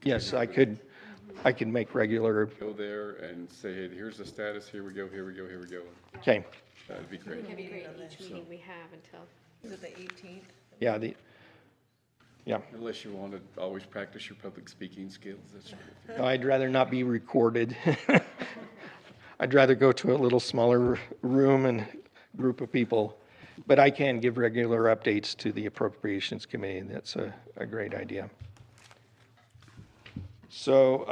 Yes, I could make regular, Go there and say, hey, here's the status, here we go, here we go, here we go. okay, That'd be great. It'd be great each meeting we have until. Is it the 18th? yeah, yeah. Unless you want to always practice your public speaking skills, that's great. No, I'd rather not be recorded. I'd rather go to a little smaller room and group of people. But I can give regular updates to the Appropriations Committee. That's a great idea. So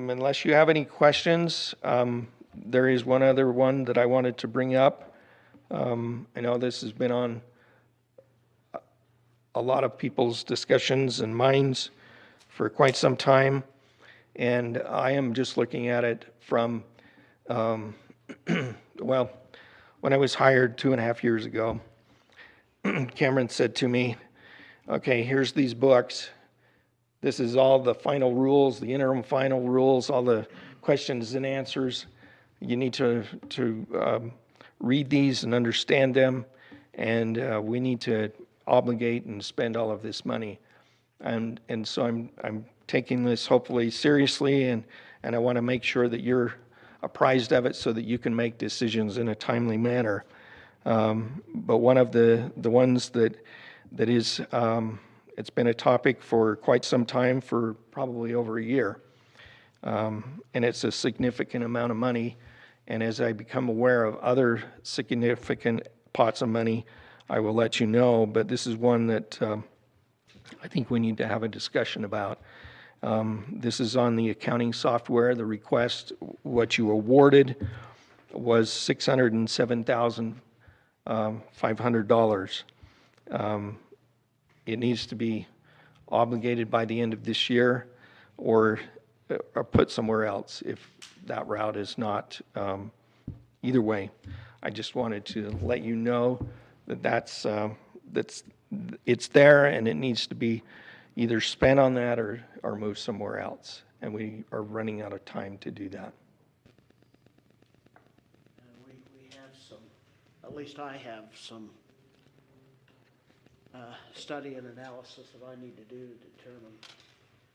unless you have any questions, there is one other one that I wanted to bring up. I know this has been on a lot of people's discussions and minds for quite some time. And I am just looking at it from, well, when I was hired 2.5 years ago, Cameron said to me, okay, here's these books. This is all the final rules, the interim final rules, all the questions and answers. You need to read these and understand them, and we need to obligate and spend all of this money. And so I'm taking this hopefully seriously, and I want to make sure that you're apprised of it so that you can make decisions in a timely manner. But one of the ones that is, it's been a topic for quite some time, for probably over a year. And it's a significant amount of money. And as I become aware of other significant pots of money, I will let you know. But this is one that I think we need to have a discussion about. This is on the accounting software. The request, what you awarded, was $607,500. It needs to be obligated by the end of this year, or put somewhere else if that route is not. Either way, I just wanted to let you know that it's there, and it needs to be either spent on that or moved somewhere else. And we are running out of time to do that. We have some, at least I have some study and analysis that I need to do to determine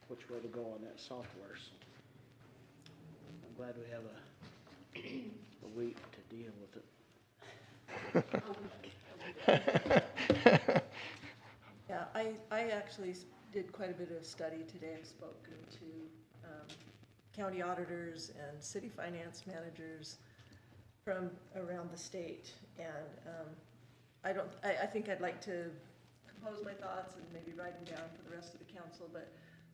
which way to go on that software. So I'm glad we have a week to deal with it. Yeah, I actually did quite a bit of study today. I've spoken to county auditors and city finance managers from around the state, and I think I'd like to compose my thoughts and maybe write them down for the rest of the council. But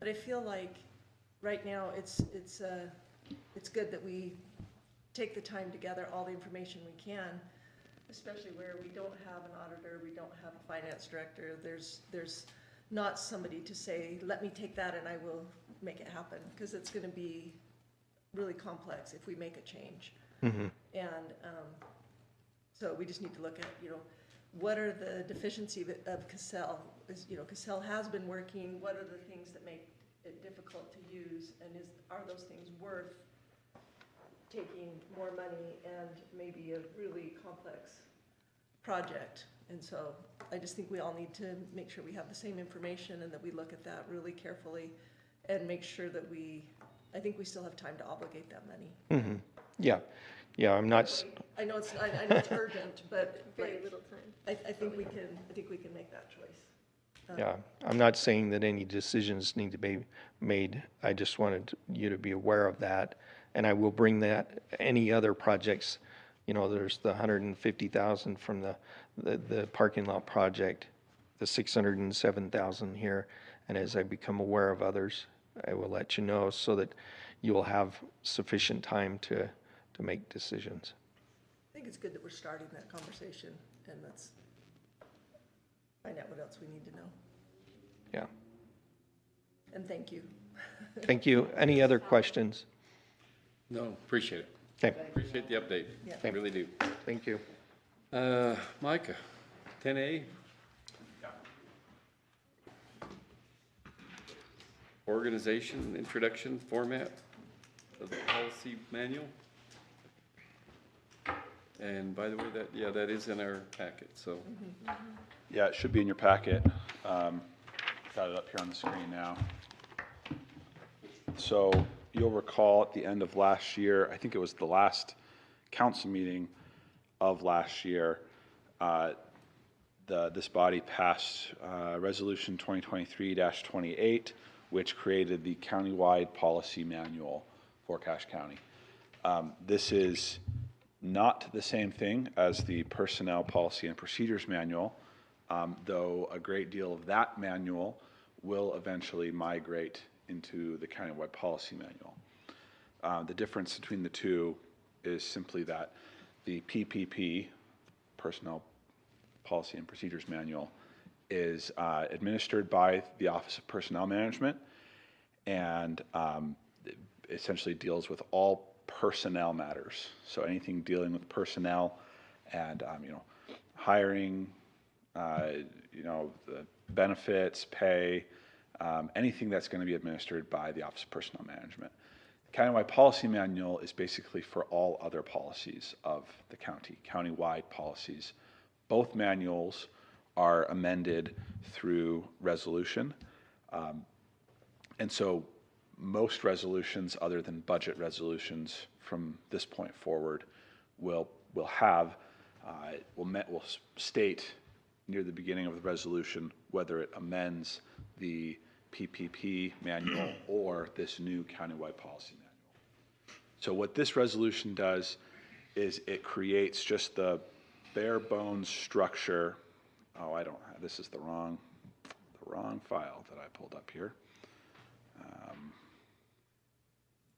I feel like right now it's good that we take the time to gather all the information we can, especially where we don't have an auditor, we don't have a finance director. There's not somebody to say, let me take that and I will make it happen, because it's going to be really complex if we make a change. Mm-hmm. And so we just need to look at, what are the deficiencies of Cassell? Cassell has been working. What are the things that make it difficult to use? And are those things worth taking more money and maybe a really complex project? And so I just think we all need to make sure we have the same information and that we look at that really carefully and make sure that I think we still have time to obligate that money. Mm-hmm. Yeah. Yeah, I'm not. I know it's urgent, but Very little time. I think we can make that choice. Yeah, I'm not saying that any decisions need to be made. I just wanted you to be aware of that. And I will bring that, any other projects, there's the $150,000 from the parking lot project, the $607,000 here. And as I become aware of others, I will let you know so that you will have sufficient time to make decisions. I think it's good that we're starting that conversation, and let's find out what else we need to know. Yeah. And thank you. Thank you. Any other questions? No, appreciate it. Okay. Appreciate the update. Yeah. I really do. Thank you. Micah, 10A. Organization, introduction, format of the policy manual. And by the way, that is in our packet, so. Yeah, it should be in your packet. Got it up here on the screen now. So you'll recall at the end of last year, I think it was the last council meeting of last year, this body passed Resolution 2023-28, which created the countywide policy manual for Cache County. This is not the same thing as the Personnel Policy and Procedures Manual, though a great deal of that manual will eventually migrate into the countywide policy manual. The difference between the two is simply that the PPP, Personnel Policy and Procedures Manual, is administered by the Office of Personnel Management, and it essentially deals with all personnel matters. So anything dealing with personnel and hiring, the benefits, pay, anything that's going to be administered by the Office of Personnel Management. The countywide policy manual is basically for all other policies of the county, countywide policies. Both manuals are amended through resolution. And so most resolutions, other than budget resolutions from this point forward, will state near the beginning of the resolution whether it amends the PPP manual or this new countywide policy manual. So what this resolution does is it creates just the bare bones structure. Oh, this is the wrong file that I pulled up here.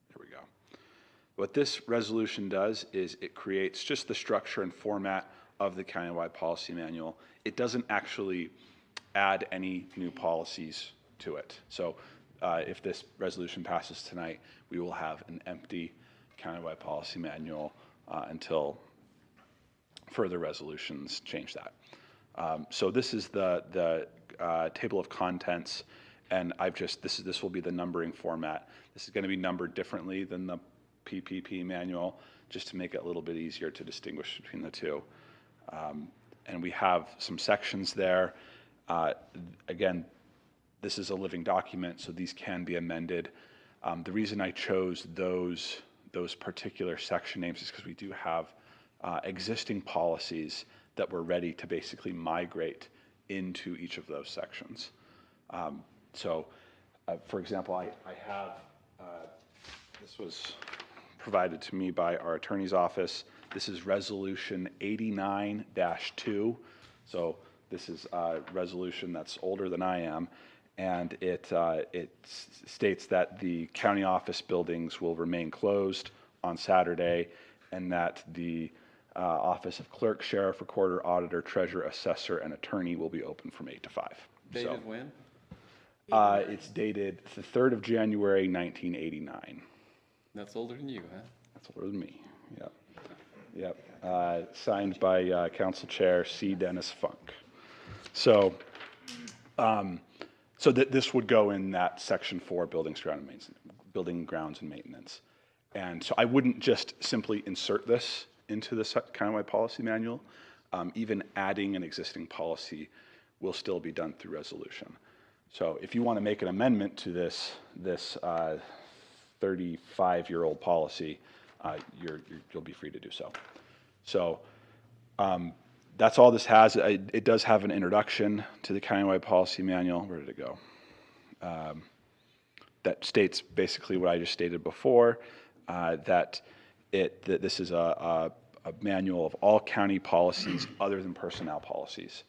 Here we go. What this resolution does is it creates just the structure and format of the countywide policy manual. It doesn't actually add any new policies to it. So if this resolution passes tonight, we will have an empty countywide policy manual until further resolutions change that. So this is the table of contents, and this will be the numbering format. This is going to be numbered differently than the PPP manual, just to make it a little bit easier to distinguish between the two. And we have some sections there. Again, this is a living document, so these can be amended. The reason I chose those particular section names is because we do have existing policies that we're ready to basically migrate into each of those sections. For example, I have, this was provided to me by our attorney's office. This is Resolution 89-2. So this is a resolution that's older than I am, and it states that the county office buildings will remain closed on Saturday, and that the office of clerk, sheriff, recorder, auditor, treasurer, assessor, and attorney will be open from 8 to 5. Dated when? It's dated the 3rd of January, 1989. That's older than you, huh? That's older than me, yep. Signed by Council Chair C. Dennis Funk. So this would go in that Section 4, building grounds and maintenance. And so I wouldn't just simply insert this into the countywide policy manual. Even adding an existing policy will still be done through resolution. So if you want to make an amendment to this 35-year-old policy, you'll be free to do so. So that's all this has. It does have an introduction to the countywide policy manual. Where did it go? That states basically what I just stated before, that this is a manual of all county policies other than personnel policies.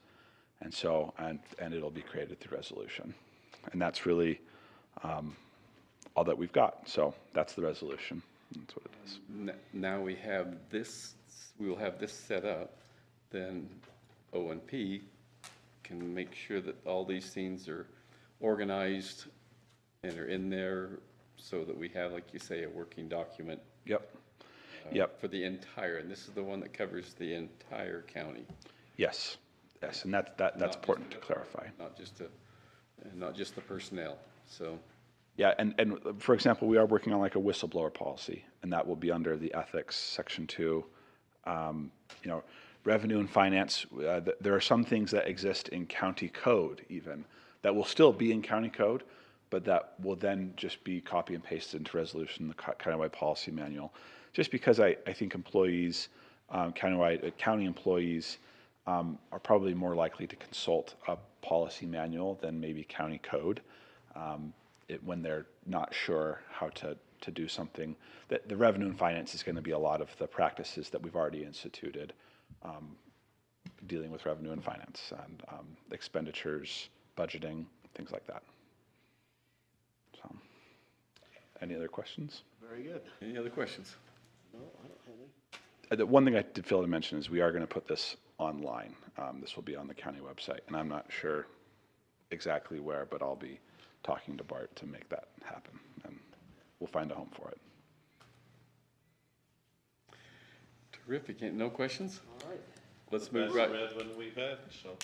And so, and it'll be created through resolution. And that's really all that we've got. So that's the resolution. That's what it is. Now we have this, we will have this set up, then O&P can make sure that all these things are organized and are in there so that we have, like you say, a working document. Yep. For the entire, and this is the one that covers the entire county. Yes, and that's important to clarify. Not just the personnel, so. Yeah, and for example, we are working on like a whistleblower policy, and that will be under the ethics section 2. Revenue and finance, there are some things that exist in county code even that will still be in county code, but that will then just be copy and pasted into resolution, the countywide policy manual. Just because I think employees, county employees are probably more likely to consult a policy manual than maybe county code when they're not sure how to do something. That the revenue and finance is going to be a lot of the practices that we've already instituted, dealing with revenue and finance and expenditures, budgeting, things like that. So, any other questions? Very good. Any other questions? No, I don't have any. The one thing I did fail to mention is we are going to put this online. This will be on the county website, and I'm not sure exactly where, but I'll be talking to Bart to make that happen, and we'll find a home for it. Terrific. No questions? All right. Let's move Best right. red one we've had, so.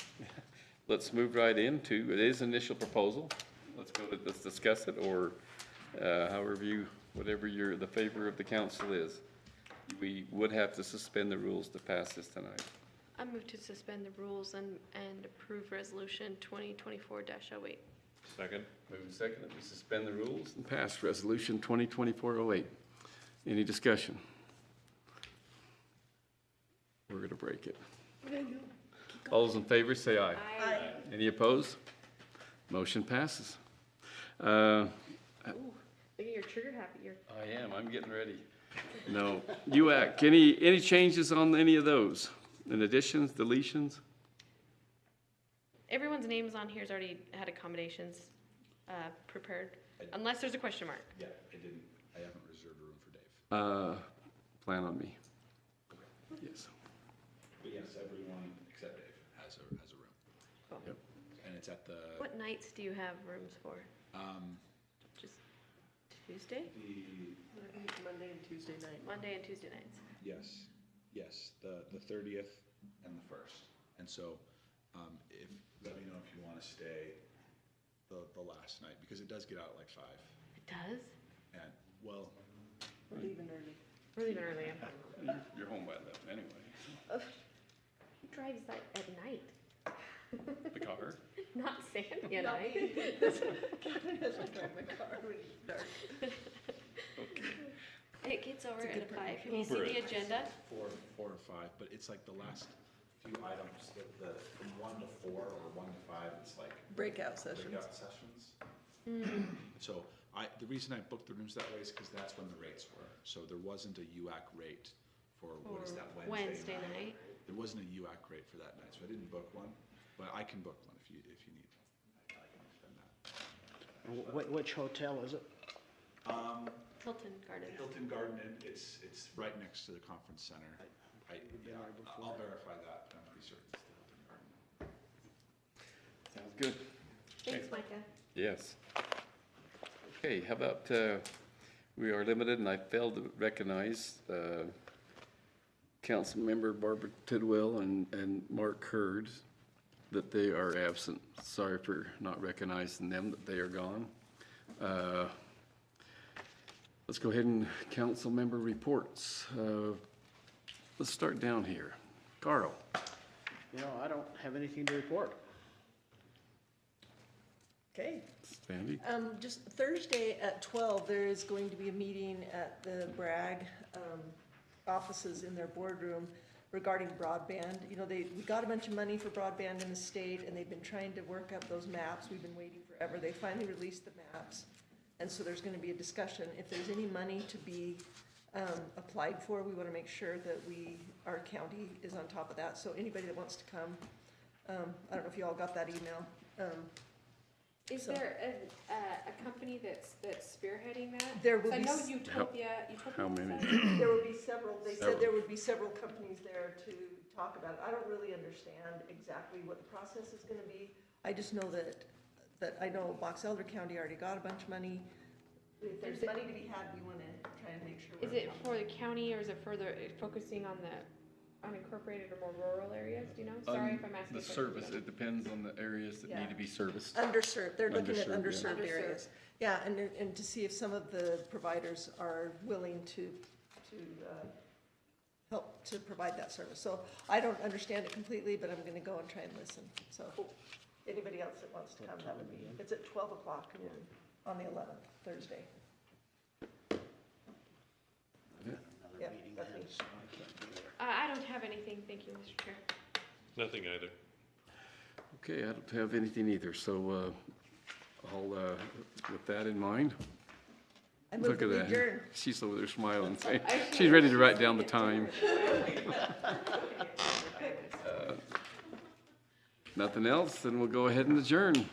Let's move right into, it is initial proposal. Let's discuss it, or whatever the favor of the council is. We would have to suspend the rules to pass this tonight. I move to suspend the rules and approve resolution 2024-08. Second. Moving second, that we suspend the rules and pass resolution 2024-08. Any discussion? We're gonna break it. All those in favor, say aye. Aye. Any opposed? Motion passes. Look at your trigger happy. I am, I'm getting ready. No, UAC, any changes on any of those? In additions, deletions? Everyone's names on here has already had accommodations prepared, unless there's a question mark. Yeah, I haven't reserved a room for Dave. Plan on me. Yes. But yes, everyone except Dave has a room. Cool. Yep. And it's at the, What nights do you have rooms for? Just Tuesday? Monday and Tuesday night. Monday and Tuesday nights. yes, the 30th and the 1st. And so, let me know if you want to stay the last night, because it does get out at like 5. It does? And, well, We're leaving early. We're leaving early. You're home by 11 anyway. Who drives that at night? The car? Not Sandy and I. Catherine doesn't drive my car when it's dark. It gets over It's a at good 5. Have you Uber seen the it. agenda? 4 or 5, but it's like the last few items, from 1 to 4 or 1 to 5, it's like Breakout sessions. breakout sessions. So the reason I booked the rooms that way is because that's when the rates were. So there wasn't a UAC rate for, what is that, Wednesday night. There wasn't a UAC rate for that night, so I didn't book one, but I can book one if you need. I can extend that. Which hotel is it? Hilton Garden. Hilton Garden Inn, it's right next to the conference center. I'll verify that, but I'm pretty certain it's the Hilton Garden Inn. Sounds good. Thanks, Micah. Yes. Okay, how about, we are limited, and I failed to recognize Councilmember Barbara Tidwell and Mark Hurd, that they are absent. Sorry for not recognizing them, that they are gone. Let's go ahead and council member reports. Let's start down here. Carl. I don't have anything to report. Okay. Sandy. Just Thursday at 12, there is going to be a meeting at the Bragg offices in their boardroom regarding broadband. We got a bunch of money for broadband in the state, and they've been trying to work up those maps. We've been waiting forever. They finally released the maps. And so there's going to be a discussion. If there's any money to be applied for, we want to make sure that our county is on top of that. So anybody that wants to come, I don't know if you all got that email. Is there a company that's spearheading that? There will 'Cause I be know s- Utopia. How many? There will be several, they Several. said there would be several companies there to talk about it. I don't really understand exactly what the process is gonna be. I just know that I know Box Elder County already got a bunch of money. If there's Is it- money to be had, we wanna try and make sure. Is we're it on top for of the county, or is it further focusing on the unincorporated or more rural areas? Do you know? Sorry if I'm asking. The a question. service, it depends on the areas that need to be serviced. Underserved, they're looking at Underserved, underserved yeah. areas. Yeah, and to see if some of the providers are willing to help to provide that service. So I don't understand it completely, but I'm gonna go and try and listen. So anybody else that wants to come, that would be, it's at 12 o'clock noon. on the 11th, Thursday. Another Yep, meeting that's then, me. so I can't be there. I don't have anything, thank you, Mr. Chair. Nothing either. Okay, I don't have anything either, so I'll, with that in mind, I move look that at we that. adjourn. She's over there smiling, she's ready to write down the time. Nothing else, then we'll go ahead and adjourn.